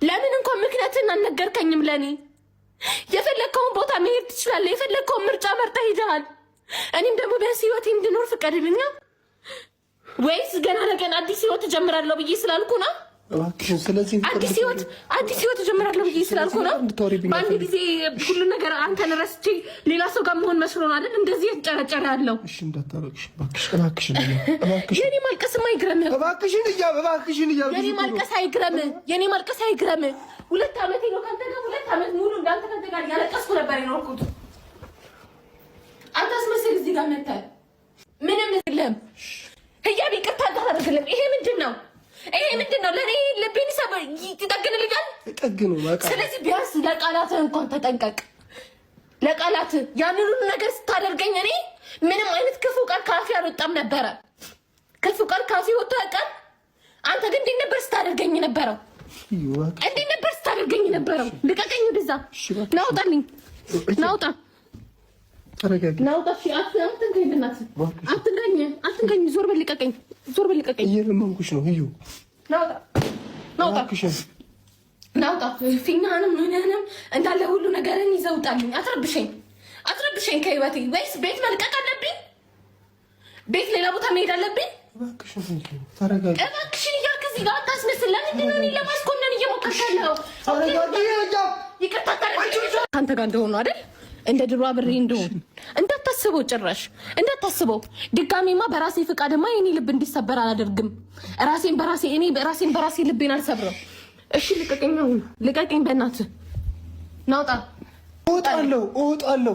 ለምን እንኳን ምክንያትን አልነገርከኝም? ለኔ የፈለከውን ቦታ መሄድ ትችላለህ። የፈለከውን ምርጫ መርጠህ ሄደሃል። እኔም ደግሞ ቢያንስ ህይወቴ እንድኖር ፍቀድልኛ። ወይስ ገና ለገና አዲስ ህይወት እጀምራለሁ ብዬ ስላልኩ ነው? እባክሽን ስለዚህ አዲስ ህይወት እጀምራለሁ ብዬ ስላልኩ ነው? በአንድ ጊዜ ሁሉ ነገር አንተን ረስቼ ሌላ ሰው ጋር መሆን መስሎ ነው አይደል? እንደዚህ የተጨረጨረ ያለው። እሺ እንዳታረቅሽ እባክሽን። የኔ ማልቀስማ አይግረምህ። እባክሽን የኔ ማልቀስ አይግረምህ። 2 ዓመቴ ነው ካንተ ጋር 2 ዓመት ሙሉ እንዳንተ ካንተ ጋር ያለቀስኩ ነበር የኖርኩት። አንተ አስመስል እዚህ ጋር መጣህ። ምንም የለም። ህያብ ይቅርታ ታደርግልኝ። ይሄ ምንድን ነው? ለኔ ልቤን ሰበር ይጠግንልኛል። ስለዚህ ቢያንስ ለቃላትህ እንኳን ተጠንቀቅ። ለቃላትህ ያንን ሁሉ ነገር ስታደርገኝ እኔ ምንም አይነት ክፉ ቃል ካፌ አልወጣም ነበረ። ክፉ ቃል ካፌ ወጥቶ ያውቃል? አንተ ግን እንዴት ነበር ስታደርገኝ ነበረው? ልቀቀኝ። ወደዛ ናውጣልኝ። ናውጣ። አትንካኝ። ዞር በል ልቀቀኝ። እየለመንኩሽ ነው። እዩ ናውጣ። ፊኛህንም ምንህንም እንዳለ ሁሉ ነገርን ይዘውጣልኝ። አትረብሸኝ ከህይወቴ። ወይስ ቤት መልቀቅ አለብኝ? ቤት ሌላ ቦታ መሄድ አለብኝ? እባክሽን እያልክ እዚህ ጋር አታስመስል። ለምንድን ነው እኔን ለማስኮነን እየሞከርክ ያለው? ይቅርታ ከአንተ ጋር እንደሆኑ አይደል? እንደ ድሮ አብሬ እንደሆን እንዳታስበው፣ ጭራሽ እንዳታስበው። ድጋሜማ በራሴ ፍቃድማ የኔ ልብ እንዲሰበር አላደርግም። ራሴን በራሴ ልቤን አልሰብረም። እሺ ልቀቀኝ፣ በእናትህ ናውጣ። እወጣለሁ